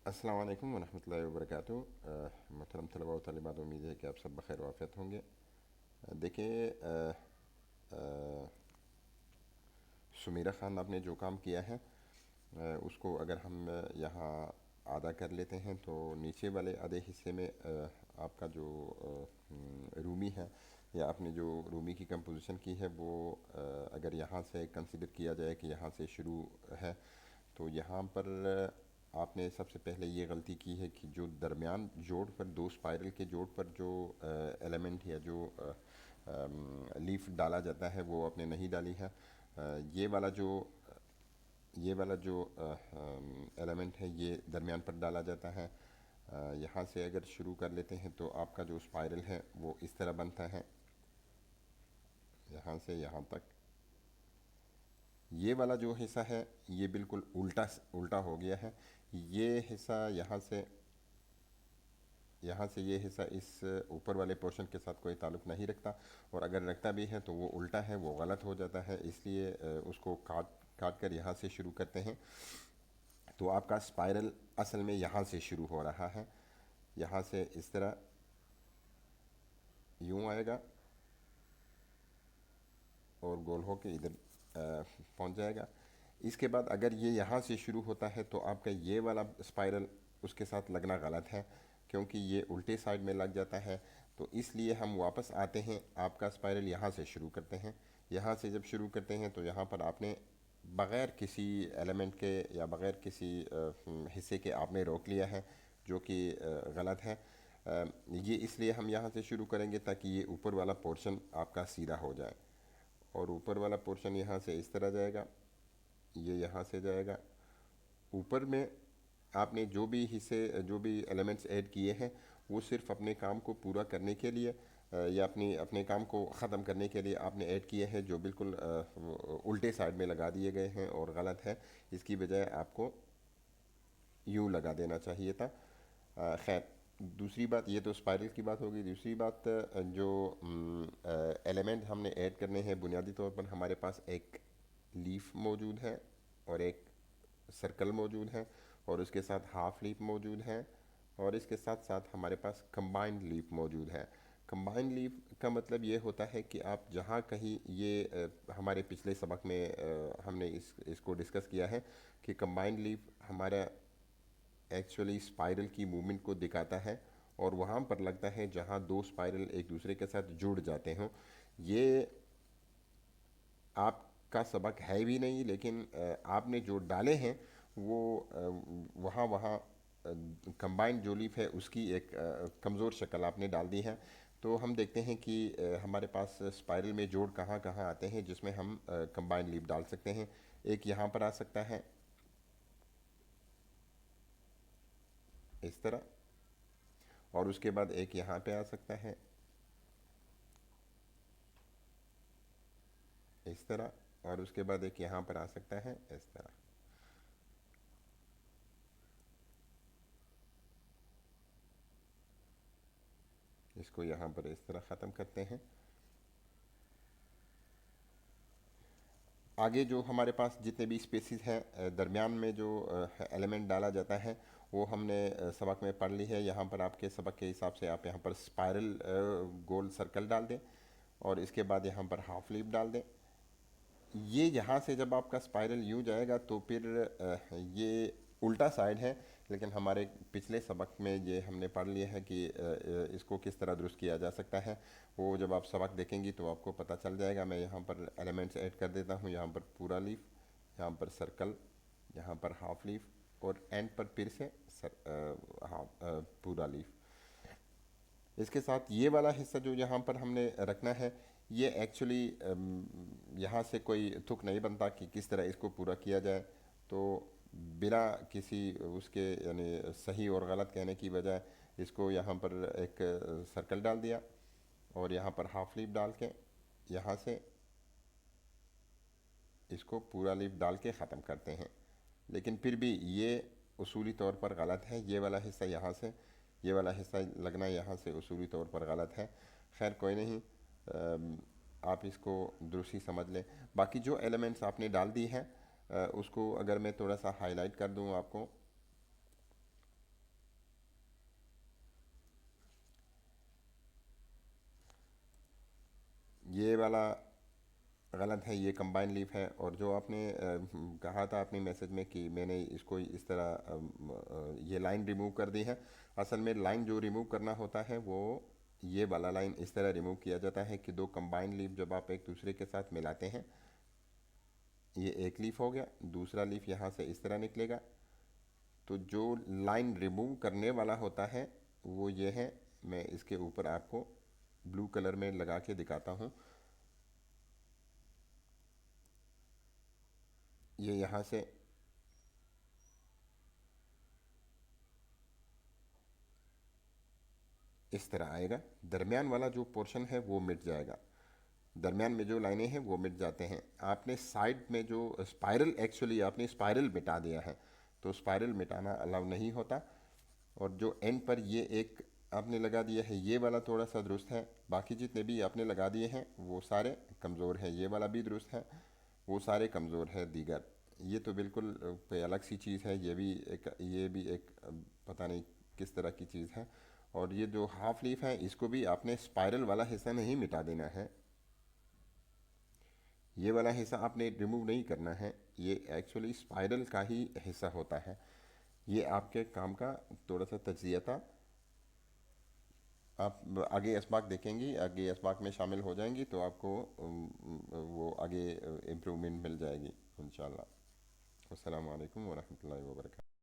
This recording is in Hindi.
अस्सलाम वालेकुम वरहमतुल्लाहि वबरकातुहू। मोहतरम तलबा व तालिबात, उम्मीद है कि आप सब बखैर वाफ़ियत होंगे। देखिए, सुमीरा ख़ान आपने जो काम किया है, उसको अगर हम यहाँ आधा कर लेते हैं तो नीचे वाले आधे हिस्से में आपका जो रूमी है या आपने जो रूमी की कंपोजिशन की है वो अगर यहाँ से कंसिडर किया जाए कि यहाँ से शुरू है, तो यहाँ पर आपने सबसे पहले ये गलती की है कि जो दरमियान जोड़ पर दो स्पाइरल के जोड़ पर जो एलिमेंट या जो लीफ डाला जाता है वो आपने नहीं डाली है। ये वाला जो एलिमेंट है ये दरमियान पर डाला जाता है। यहाँ से अगर शुरू कर लेते हैं तो आपका जो स्पाइरल है वो इस तरह बनता है, यहाँ से यहाँ तक। ये वाला जो हिस्सा है ये बिल्कुल उल्टा उल्टा हो गया है। ये हिस्सा यहाँ से ये हिस्सा इस ऊपर वाले पोर्शन के साथ कोई ताल्लुक़ नहीं रखता, और अगर रखता भी है तो वो उल्टा है, वो गलत हो जाता है। इसलिए उसको काट काट कर यहाँ से शुरू करते हैं तो आपका स्पाइरल असल में यहाँ से शुरू हो रहा है। यहाँ से इस तरह यूँ आएगा और गोल हो के इधर पहुँच जाएगा। इसके बाद अगर ये यहाँ से शुरू होता है तो आपका ये वाला स्पाइरल उसके साथ लगना गलत है, क्योंकि ये उल्टे साइड में लग जाता है। तो इसलिए हम वापस आते हैं, आपका स्पाइरल यहाँ से शुरू करते हैं। यहाँ से जब शुरू करते हैं तो यहाँ पर आपने बग़ैर किसी एलिमेंट के या बग़ैर किसी हिस्से के आपने रोक लिया है, जो कि गलत है। ये इसलिए हम यहाँ से शुरू करेंगे ताकि ये ऊपर वाला पोर्शन आपका सीधा हो जाए, और ऊपर वाला पोर्शन यहाँ से इस तरह जाएगा, ये यहाँ से जाएगा। ऊपर में आपने जो भी हिस्से जो भी एलिमेंट्स ऐड किए हैं वो सिर्फ अपने काम को पूरा करने के लिए या अपने काम को ख़त्म करने के लिए आपने ऐड किए हैं, जो बिल्कुल उल्टे साइड में लगा दिए गए हैं और गलत है। इसकी बजाय आपको यूँ लगा देना चाहिए था। खैर, दूसरी बात, ये तो स्पाइरल की बात होगी। दूसरी बात, जो एलिमेंट हमने ऐड करने हैं, बुनियादी तौर पर हमारे पास एक लीफ मौजूद है और एक सर्कल मौजूद है, और उसके साथ हाफ लीफ मौजूद है, और इसके साथ साथ हमारे पास कंबाइंड लीफ मौजूद है। कंबाइंड लीफ का मतलब ये होता है कि आप जहाँ कहीं ये हमारे पिछले सबक में हमने इसको डिस्कस किया है कि कंबाइंड लीफ हमारा एक्चुअली स्पाइरल की मूवमेंट को दिखाता है, और वहाँ पर लगता है जहाँ दो स्पाइरल एक दूसरे के साथ जुड़ जाते हों। ये आपका सबक है भी नहीं, लेकिन आपने जो डाले हैं वो वहाँ वहाँ कंबाइंड जो लीफ है उसकी एक कमज़ोर शक्ल आपने डाल दी है। तो हम देखते हैं कि हमारे पास स्पाइरल में जोड़ कहाँ कहाँ आते हैं जिसमें हम कंबाइंड लीफ डाल सकते हैं। एक यहाँ पर आ सकता है इस तरह, और उसके बाद एक यहाँ पे आ सकता है इस तरह, और उसके बाद एक यहाँ पर आ सकता है इस तरह। इसको यहाँ पर इस तरह ख़त्म करते हैं। आगे जो हमारे पास जितने भी स्पेसिस हैं दरमियान में जो एलिमेंट डाला जाता है वो हमने सबक में पढ़ ली है। यहाँ पर आपके सबक के हिसाब से आप यहाँ पर स्पाइरल गोल सर्कल डाल दें, और इसके बाद यहाँ पर हाफ लीफ डाल दें। ये यहाँ से जब आपका स्पाइरल यूँ जाएगा तो फिर ये उल्टा साइड है, लेकिन हमारे पिछले सबक में ये हमने पढ़ लिया है कि इसको किस तरह दुरुस्त किया जा सकता है। वो जब आप सबक देखेंगी तो आपको पता चल जाएगा। मैं यहाँ पर एलिमेंट्स ऐड कर देता हूँ। यहाँ पर पूरा लीफ, यहाँ पर सर्कल, यहाँ पर हाफ लीफ, और एंड पर फिर से पूरा लीफ। इसके साथ ये वाला हिस्सा जो यहाँ पर हमने रखना है, ये एक्चुअली यहाँ से कोई तुक नहीं बनता कि किस तरह इसको पूरा किया जाए। तो बिना किसी उसके यानी सही और गलत कहने की बजाय इसको यहाँ पर एक सर्कल डाल दिया, और यहाँ पर हाफ लीफ डाल के यहाँ से इसको पूरा लीफ डाल के ख़त्म करते हैं। लेकिन फिर भी ये उसूली तौर पर गलत है। ये वाला हिस्सा यहाँ से, ये वाला हिस्सा लगना यहाँ से उसूली तौर पर गलत है। खैर कोई नहीं, आप इसको दुरुस्ती समझ लें। बाकी जो एलिमेंट्स आपने डाल दी हैं उसको अगर मैं थोड़ा सा हाईलाइट कर दूँ आपको, ये वाला गलत है, ये कंबाइन लीफ है। और जो आपने कहा था अपनी मैसेज में कि मैंने इसको इस तरह ये लाइन रिमूव कर दी है, असल में लाइन जो रिमूव करना होता है वो ये वाला लाइन इस तरह रिमूव किया जाता है कि दो कंबाइन लीफ जब आप एक दूसरे के साथ मिलाते हैं, ये एक लीफ हो गया, दूसरा लीफ यहाँ से इस तरह निकलेगा। तो जो लाइन रिमूव करने वाला होता है वो ये है। मैं इसके ऊपर आपको ब्लू कलर में लगा के दिखाता हूँ। ये यहाँ से इस तरह आएगा, दरमियान वाला जो पोर्शन है वो मिट जाएगा, दरमियान में जो लाइनें हैं वो मिट जाते हैं। आपने साइड में जो स्पाइरल, एक्चुअली आपने स्पाइरल मिटा दिया है, तो स्पाइरल मिटाना अलाउ नहीं होता। और जो एंड पर ये एक आपने लगा दिया है, ये वाला थोड़ा सा दुरुस्त है, बाकी जितने भी आपने लगा दिए हैं वो सारे कमज़ोर हैं। ये वाला भी दुरुस्त है, वो सारे कमज़ोर है दीगर। ये तो बिल्कुल कोई अलग सी चीज़ है, ये भी एक पता नहीं किस तरह की चीज़ है। और ये जो हाफ लीफ है इसको भी आपने स्पाइरल वाला हिस्सा नहीं मिटा देना है, ये वाला हिस्सा आपने रिमूव नहीं करना है, ये एक्चुअली स्पाइरल का ही हिस्सा होता है। ये आपके काम का थोड़ा सा तजिया था। आप आगे असबाक देखेंगी, आगे असबाक में शामिल हो जाएंगी तो आपको वो आगे इम्प्रूवमेंट मिल जाएगी इंशाल्लाह। अस्सलाम वालेकुम वरहमतुल्लाहि वबरकातुहू।